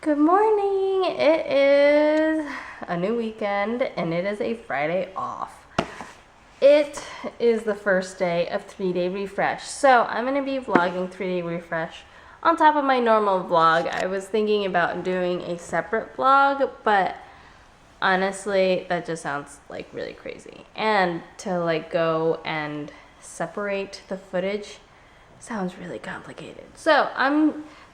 Good morning. It is a new weekend and it is a Friday off. It is the first day of 3-day refresh. So I'm going to be vlogging 3-day refresh on top of my normal vlog. I was thinking about doing a separate vlog, but honestly, that just sounds like really crazy. And to like go and separate the footage sounds really complicated. So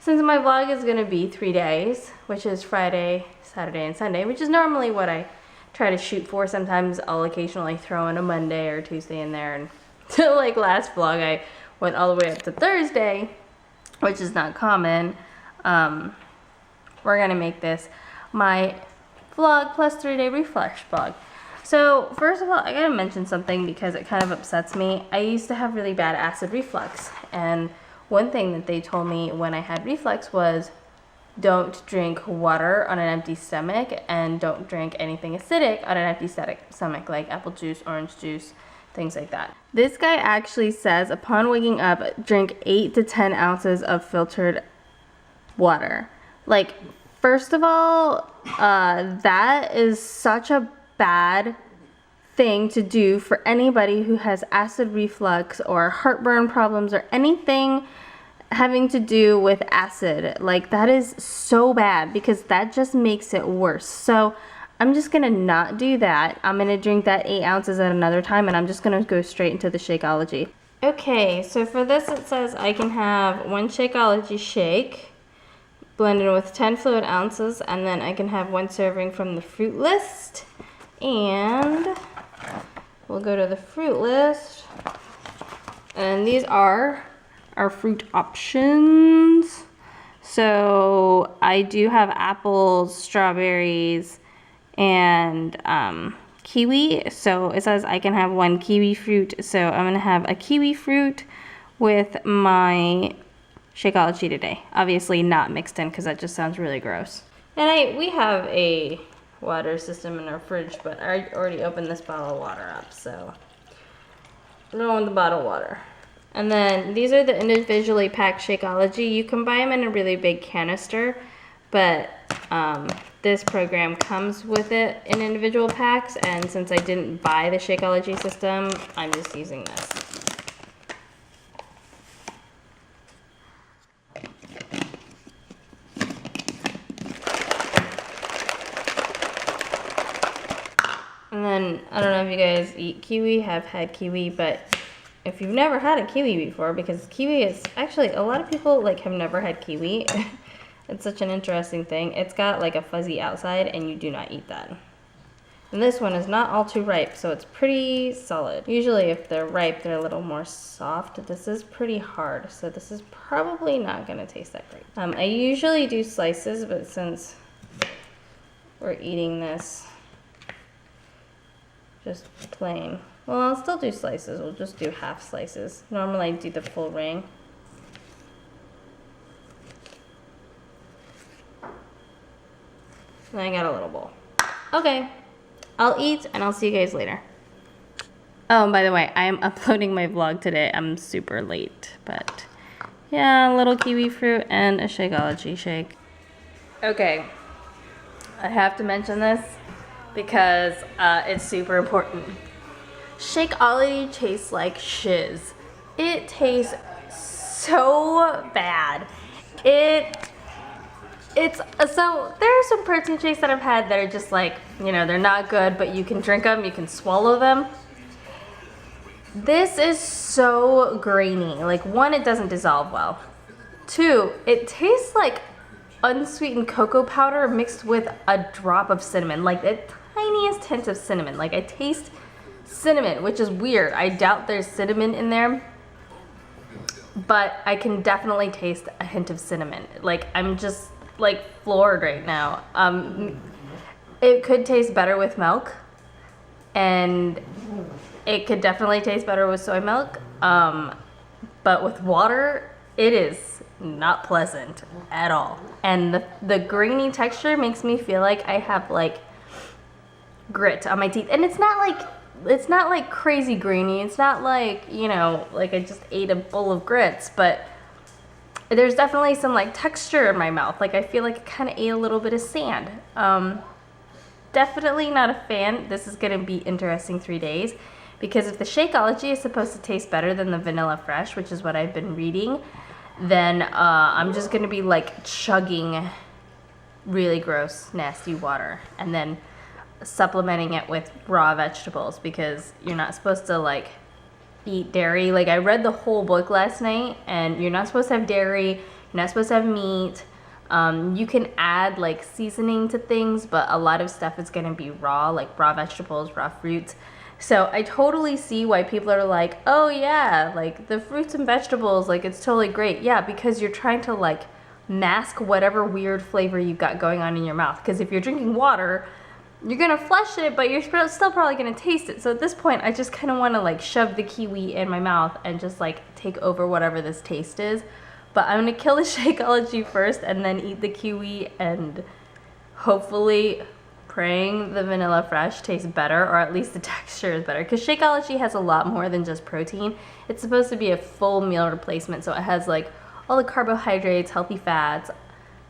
since my vlog is gonna be 3 days, which is Friday, Saturday, and Sunday, which is normally what I try to shoot for. Sometimes I'll occasionally throw in a Monday or Tuesday in there, and so like last vlog I went all the way up to Thursday, which is not common. We're gonna make this my vlog plus 3-day refresh vlog. So first of all, I gotta mention something because it kind of upsets me. I used to have really bad acid reflux, and one thing that they told me when I had reflux was don't drink water on an empty stomach and don't drink anything acidic on an empty stomach, like apple juice, orange juice, things like that. This guy actually says upon waking up, drink 8 to 10 ounces of filtered water. Like, first of all, that is such a bad thing to do for anybody who has acid reflux or heartburn problems or anything having to do with acid. Like, that is so bad because that just makes it worse. So I'm just gonna not do that. I'm gonna drink that 8 ounces at another time, and I'm just gonna go straight into the Shakeology. Okay, so for this it says I can have 1 Shakeology shake blended with 10 fluid ounces, and then I can have 1 serving from the fruit list. And we'll go to the fruit list, and these are our fruit options. So I do have apples, strawberries, and kiwi. So it says I can have 1 kiwi fruit, so I'm gonna have a kiwi fruit with my Shakeology today. Obviously not mixed in because that just sounds really gross. And we have a water system in our fridge, but I already opened this bottle of water up, so I'm going with the bottled water. And then these are the individually packed Shakeology. You can buy them in a really big canister, but this program comes with it in individual packs, and since I didn't buy the Shakeology system, I'm just using this. And then, I don't know if you guys eat kiwi, have had kiwi, but if you've never had a kiwi before, because kiwi is, actually, a lot of people, like, have never had kiwi. It's such an interesting thing. It's got, like, a fuzzy outside, and you do not eat that. And this one is not all too ripe, so it's pretty solid. Usually, if they're ripe, they're a little more soft. This is pretty hard, so this is probably not gonna taste that great. I usually do slices, but since we're eating this just plain, well, I'll still do slices. We'll just do half slices. Normally I do the full ring. And I got a little bowl. Okay, I'll eat and I'll see you guys later. Oh, and by the way, I am uploading my vlog today. I'm super late, but yeah, a little kiwi fruit and a Shakeology shake. Okay, I have to mention this because it's super important. Shakeology tastes like shiz. It tastes so bad. So there are some protein shakes that I've had that are just like, you know, they're not good, but you can drink them, you can swallow them. This is so grainy. Like, 1, it doesn't dissolve well. 2, it tastes like unsweetened cocoa powder mixed with a drop of cinnamon, like the tiniest hint of cinnamon. Like, I taste cinnamon, which is weird. I doubt there's cinnamon in there, but I can definitely taste a hint of cinnamon. Like, I'm just like floored right now. It could taste better with milk, and it could definitely taste better with soy milk, but with water, it is not pleasant at all. And the grainy texture makes me feel like I have like grit on my teeth, and it's not like crazy grainy. It's not like, you know, like I just ate a bowl of grits, but there's definitely some like texture in my mouth. Like I feel like I kind of ate a little bit of sand. Definitely not a fan. This is gonna be interesting 3 days because if the Shakeology is supposed to taste better than the Vanilla Fresh, which is what I've been reading, then I'm just gonna be like chugging really gross, nasty water and then supplementing it with raw vegetables because you're not supposed to like eat dairy. Like I read the whole book last night and you're not supposed to have dairy, you're not supposed to have meat. You can add like seasoning to things, but a lot of stuff is gonna be raw, like raw vegetables, raw fruits. So I totally see why people are like, oh yeah, like the fruits and vegetables, like it's totally great. Yeah, because you're trying to like mask whatever weird flavor you've got going on in your mouth. Because if you're drinking water, you're gonna flush it, but you're still probably gonna taste it. So at this point, I just kind of want to like shove the kiwi in my mouth and just like take over whatever this taste is. But I'm gonna kill the Shakeology first and then eat the kiwi and hopefully praying the Vanilla Fresh tastes better, or at least the texture is better. Because Shakeology has a lot more than just protein. It's supposed to be a full meal replacement, so it has like all the carbohydrates, healthy fats,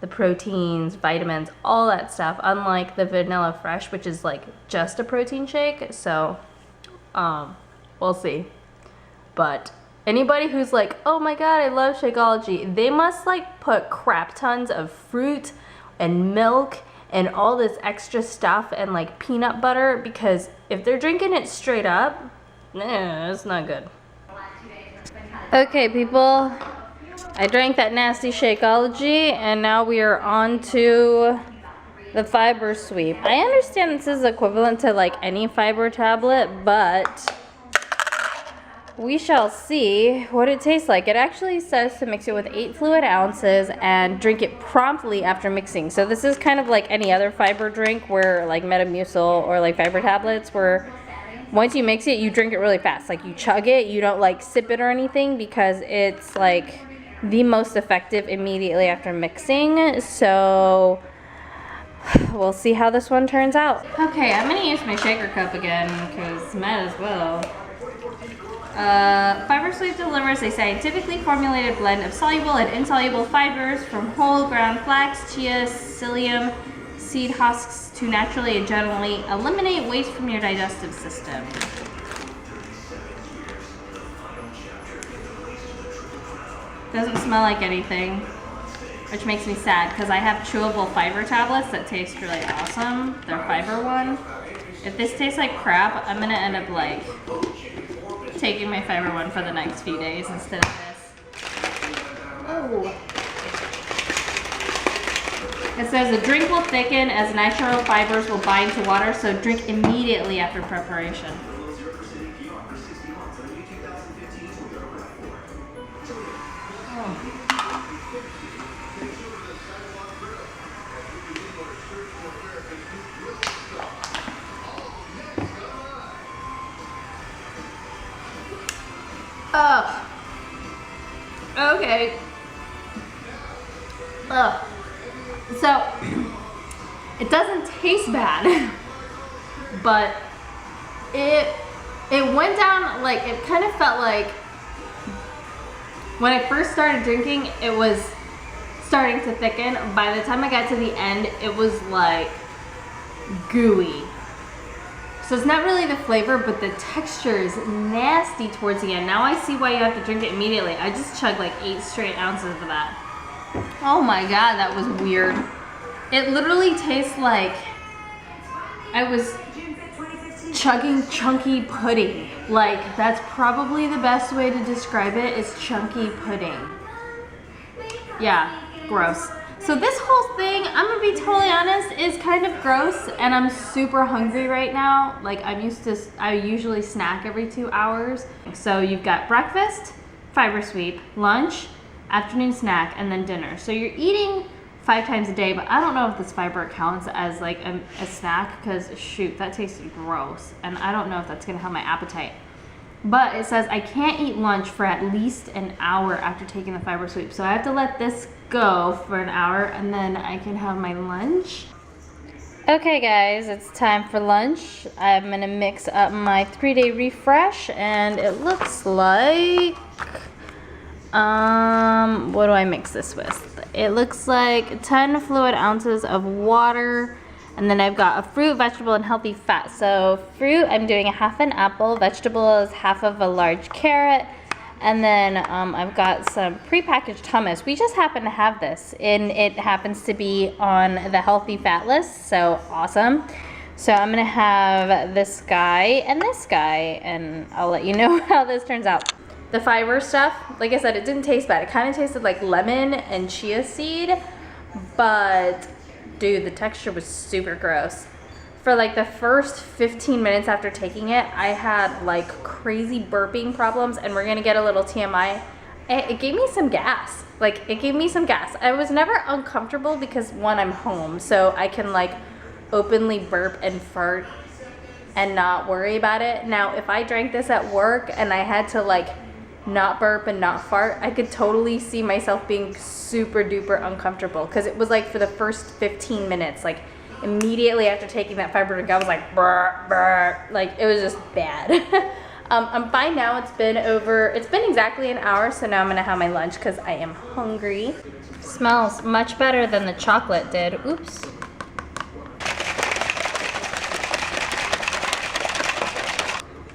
the proteins, vitamins, all that stuff, unlike the Vanilla Fresh, which is like just a protein shake. So we'll see. But anybody who's like, oh my god, I love Shakeology, they must like put crap tons of fruit and milk and all this extra stuff and like peanut butter, because if they're drinking it straight up, it's not good. Okay people, I drank that nasty Shakeology and now we are on to the fiber sweep. I understand this is equivalent to like any fiber tablet, but we shall see what it tastes like. It actually says to mix it with 8 fluid ounces and drink it promptly after mixing. So this is kind of like any other fiber drink where like Metamucil or like fiber tablets, where once you mix it, you drink it really fast. Like you chug it, you don't like sip it or anything, because it's like the most effective immediately after mixing. So we'll see how this one turns out. Okay, I'm gonna use my shaker cup again because might as well. Fiber Sweep delivers a scientifically formulated blend of soluble and insoluble fibers from whole ground flax, chia, psyllium, seed husks to naturally and gently eliminate waste from your digestive system. Doesn't smell like anything, which makes me sad because I have chewable fiber tablets that taste really awesome. They're fiber one. If this tastes like crap, I'm gonna end up like taking my fiber one for the next few days instead of this. Oh. It says the drink will thicken as natural fibers will bind to water, so drink immediately after preparation. Oh. Okay. Ugh. So, it doesn't taste bad, but it went down, like, it kind of felt like, when I first started drinking, it was starting to thicken. By the time I got to the end, it was like gooey. So it's not really the flavor, but the texture is nasty towards the end. Now I see why you have to drink it immediately. I just chugged like 8 straight ounces of that. Oh my god, that was weird. It literally tastes like I was chugging chunky pudding. Like, that's probably the best way to describe it, is chunky pudding. Yeah, gross. So this whole thing, I'm gonna be totally honest, is kind of gross, and I'm super hungry right now. Like, I usually snack every 2 hours. So you've got breakfast, fiber sweep, lunch, afternoon snack, and then dinner. So you're eating 5 times a day, but I don't know if this fiber counts as like a snack, because shoot, that tasted gross, and I don't know if that's gonna help my appetite. But it says I can't eat lunch for at least an hour after taking the fiber sweep. So I have to let this go for an hour and then I can have my lunch. Okay guys, it's time for lunch. I'm gonna mix up my 3-day refresh, and it looks like What do I mix this with? It looks like 10 fluid ounces of water, and then I've got a fruit, vegetable, and healthy fat. So fruit, I'm doing a half an apple. Vegetable is half of a large carrot. And then I've got some prepackaged hummus. We just happen to have this, and it happens to be on the healthy fat list, so awesome. So I'm gonna have this guy, and I'll let you know how this turns out. The fiber stuff, like I said, it didn't taste bad. It kind of tasted like lemon and chia seed, but dude, the texture was super gross. For like the first 15 minutes after taking it, I had like crazy burping problems, and we're gonna get a little TMI. It gave me some gas. I was never uncomfortable because one, I'm home, so I can like openly burp and fart and not worry about it. Now, if I drank this at work and I had to like not burp and not fart, I could totally see myself being super duper uncomfortable, because it was like for the first 15 minutes, like immediately after taking that fiber drink, I was like, brr, brr. Like, it was just bad. I'm fine now. It's been exactly an hour, so now I'm gonna have my lunch because I am hungry. Smells much better than the chocolate did. Oops.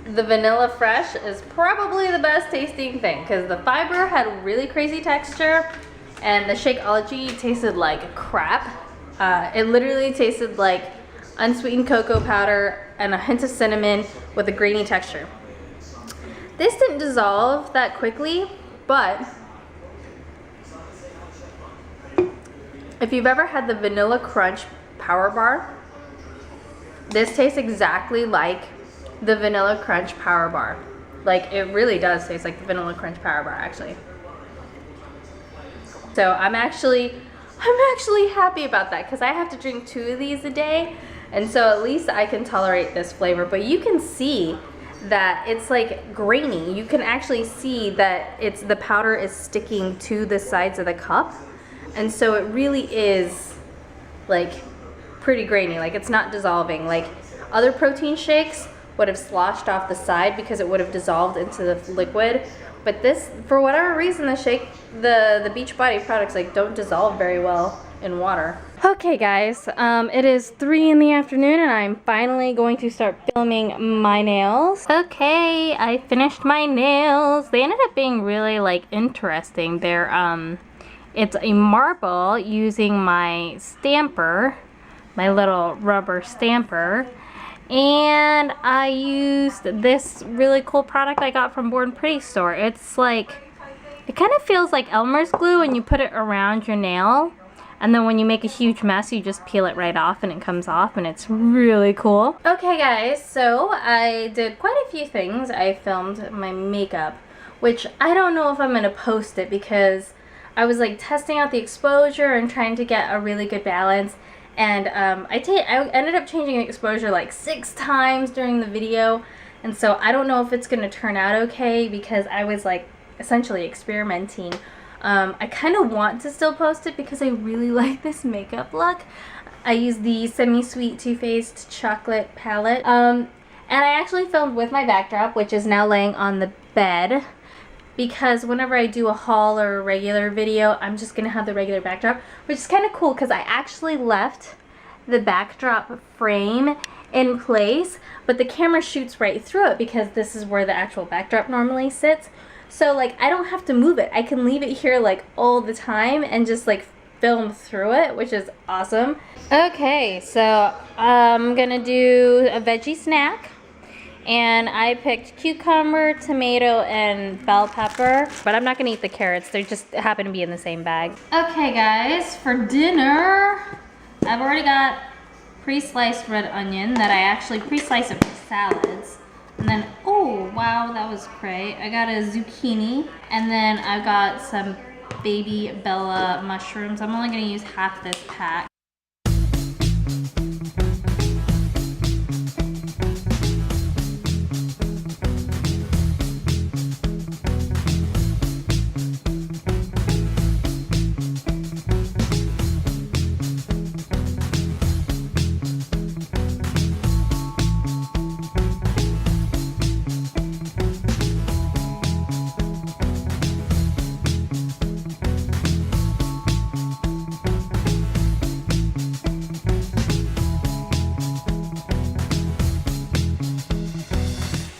The vanilla fresh is probably the best tasting thing, because the fiber had really crazy texture, and the Shakeology tasted like crap. It literally tasted like unsweetened cocoa powder and a hint of cinnamon with a grainy texture. This didn't dissolve that quickly, but if you've ever had the Vanilla Crunch Power Bar, this tastes exactly like the Vanilla Crunch Power Bar. Like, it really does taste like the Vanilla Crunch Power Bar, actually. So I'm actually happy about that, because I have to drink 2 of these a day, and so at least I can tolerate this flavor. But you can see that it's like grainy. You can actually see that the powder is sticking to the sides of the cup, and so it really is like pretty grainy. Like, it's not dissolving. Like, other protein shakes would have sloshed off the side because it would have dissolved into the liquid. But this, for whatever reason, the Beachbody products like don't dissolve very well in water. Okay guys, it is 3 in the afternoon, and I'm finally going to start filming my nails. Okay, I finished my nails. They ended up being really like interesting. It's a marble using my stamper, my little rubber stamper. And I used this really cool product I got from Born Pretty store. It's like, it kind of feels like Elmer's glue, and you put it around your nail, and then when you make a huge mess, you just peel it right off and it comes off, and it's really cool. Okay guys, so I did quite a few things. I filmed my makeup, which I don't know if I'm going to post it, because I was like testing out the exposure and trying to get a really good balance. And I ended up changing the exposure like 6 times during the video, and so I don't know if it's gonna turn out okay, because I was like essentially experimenting. I kind of want to still post it because I really like this makeup look. I used the Semi-Sweet Too Faced Chocolate palette, and I actually filmed with my backdrop, which is now laying on the bed, because whenever I do a haul or a regular video, I'm just gonna have the regular backdrop, which is kind of cool because I actually left the backdrop frame in place, but the camera shoots right through it because this is where the actual backdrop normally sits. So like, I don't have to move it. I can leave it here like all the time and just like film through it, which is awesome. Okay, so I'm gonna do a veggie snack. And I picked cucumber, tomato, and bell pepper. But I'm not gonna eat the carrots. They just happen to be in the same bag. Okay guys, for dinner, I've already got pre-sliced red onion that I actually pre-slice it for salads. And then, oh wow, that was great. I got a zucchini, and then I've got some baby Bella mushrooms. I'm only gonna use half this pack.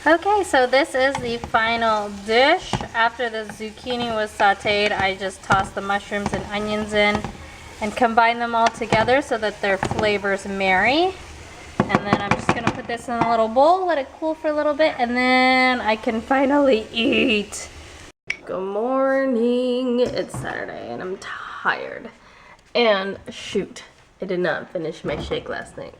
Okay, so this is the final dish. After the zucchini was sauteed, I just tossed the mushrooms and onions in and combine them all together so that their flavors marry. And then I'm just gonna put this in a little bowl, let it cool for a little bit, and then I can finally eat. Good morning. It's Saturday and I'm tired. And shoot, I did not finish my shake last night.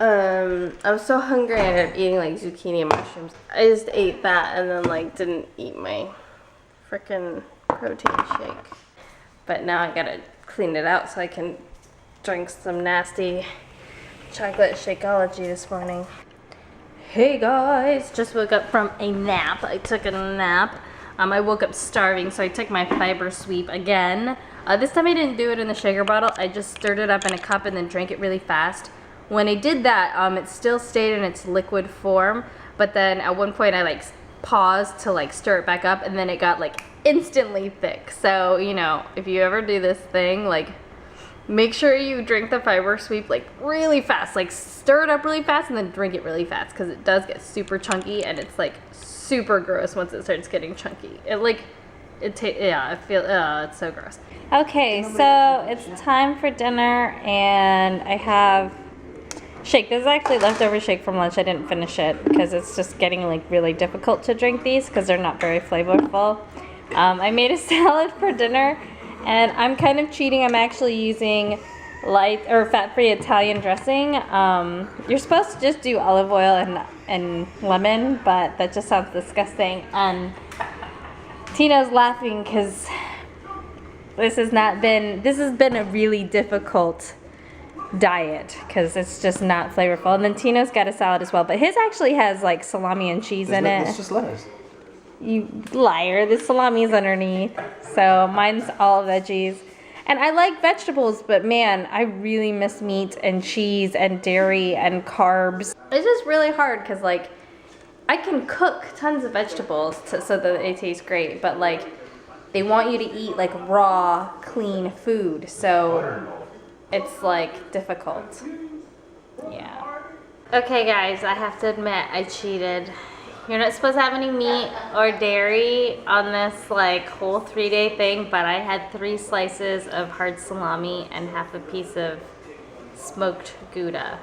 I was so hungry I ended up eating like zucchini and mushrooms. I just ate that and then like didn't eat my freaking protein shake. But now I gotta clean it out so I can drink some nasty chocolate Shakeology this morning. Hey guys, just woke up from a nap. I took a nap. I woke up starving, so I took my fiber sweep again. This time I didn't do it in the shaker bottle. I just stirred it up in a cup and then drank it really fast. When I did that, it still stayed in its liquid form, but then at one point I like paused to like stir it back up, and then it got like instantly thick. So, you know, if you ever do this thing, like make sure you drink the fiber sweep like really fast, like stir it up really fast and then drink it really fast, because it does get super chunky and it's like super gross once it starts getting chunky. It's so gross. Okay, so it's time for dinner and I have shake. This is actually leftover shake from lunch. I didn't finish it because it's just getting like really difficult to drink these because they're not very flavorful. I made a salad for dinner and I'm kind of cheating. I'm actually using light or fat-free Italian dressing. You're supposed to just do olive oil and lemon, but that just sounds disgusting. And Tina's laughing because this has been a really difficult diet because it's just not flavorful. And then Tino's got a salad as well, but his actually has like salami and cheese in it. It's just lettuce. You liar, the salami is underneath. So mine's all veggies. And I like vegetables, but man, I really miss meat and cheese and dairy and carbs. It's just really hard because like I can cook tons of vegetables so that they taste great, but like they want you to eat like raw, clean food. So it's like difficult. Yeah. Okay guys, I have to admit I cheated. You're not supposed to have any meat or dairy on this like whole 3-day thing, but I had 3 slices of hard salami and half a piece of smoked Gouda.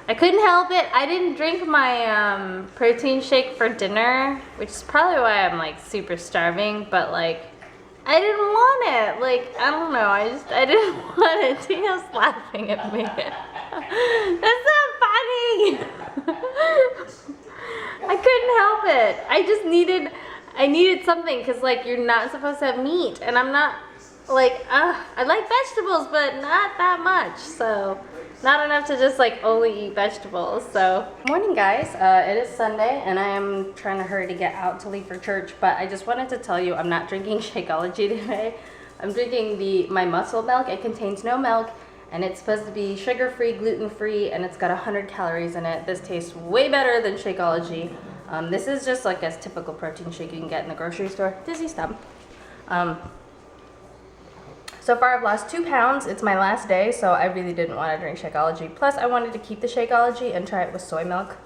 I couldn't help it. I didn't drink my protein shake for dinner, which is probably why I'm like super starving, but like I didn't want it. Like, I don't know. I didn't want it. Tina's laughing at me. That's not funny. I couldn't help it. I needed something because like you're not supposed to have meat, and I'm not like, I like vegetables, but not that much. So not enough to just like only eat vegetables. So morning guys, it is Sunday and I am trying to hurry to get out to leave for church, but I just wanted to tell you I'm not drinking Shakeology today. I'm drinking my muscle milk. It contains no milk and it's supposed to be sugar-free, gluten-free, and it's got 100 calories in it. This tastes way better than Shakeology. This is just like a typical protein shake you can get in the grocery store. Dizzy, stop. So far I've lost 2 pounds. It's my last day, so I really didn't want to drink Shakeology. Plus I wanted to keep the Shakeology and try it with soy milk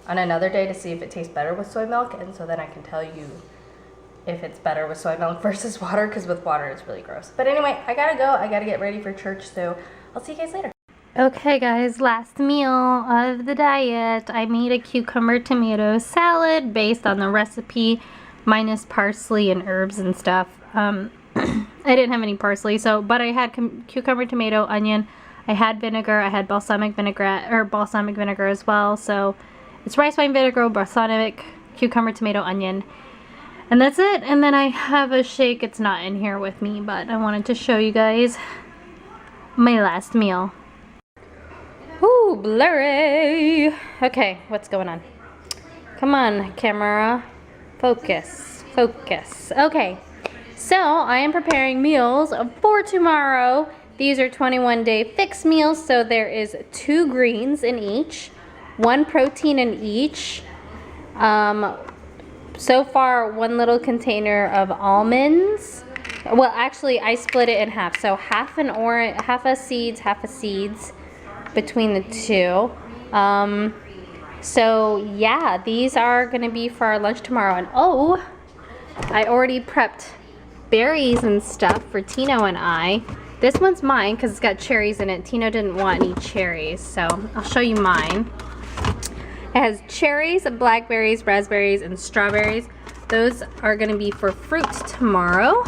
on another day to see if it tastes better with soy milk, and so then I can tell you if it's better with soy milk versus water, because with water it's really gross. But anyway, I gotta go. I gotta get ready for church, so I'll see you guys later. Okay guys, last meal of the diet. I made a cucumber tomato salad based on the recipe minus parsley and herbs and stuff. I didn't have any parsley, but I had cucumber, tomato, onion. I had vinegar. I had balsamic vinegar as well. So it's rice wine vinegar, balsamic, cucumber, tomato, onion, and that's it. And then I have a shake. It's not in here with me, but I wanted to show you guys my last meal. Ooh, blurry. Okay, what's going on? Come on, camera. Focus. Focus. Okay. So, I am preparing meals for tomorrow. These are 21-day fixed meals, so there is 2 greens in each, 1 protein in each. So far, 1 little container of almonds. Well, actually, I split it in half. So, half a seeds between the 2. So yeah, these are gonna be for our lunch tomorrow. And oh, I already prepped berries and stuff for Tino and I. This one's mine because it's got cherries in it. Tino didn't want any cherries, so I'll show you mine. It has cherries, blackberries, raspberries, and strawberries. Those are gonna be for fruit tomorrow.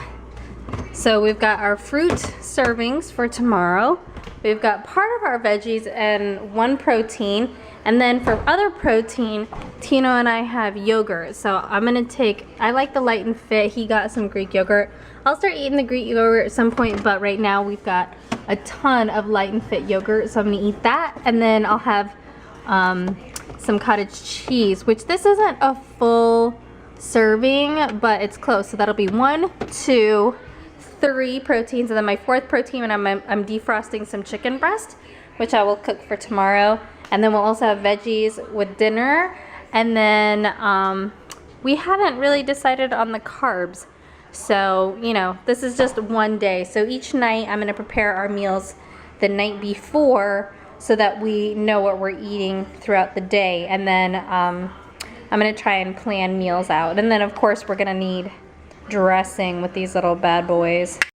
So we've got our fruit servings for tomorrow. We've got part of our veggies and one protein. And then for other protein, Tino and I have yogurt. So I'm gonna take, I like the Light and Fit. He got some Greek yogurt. I'll start eating the Greek yogurt at some point, but right now we've got a ton of Light and Fit yogurt. So I'm gonna eat that. And then I'll have some cottage cheese, which this isn't a full serving, but it's close. So that'll be 1, 2, 3 proteins, and then my 4th protein, and I'm defrosting some chicken breast, which I will cook for tomorrow. And then we'll also have veggies with dinner. And then we haven't really decided on the carbs. So, you know, this is just one day. So each night I'm gonna prepare our meals the night before so that we know what we're eating throughout the day. And then I'm gonna try and plan meals out. And then of course we're gonna need dressing with these little bad boys.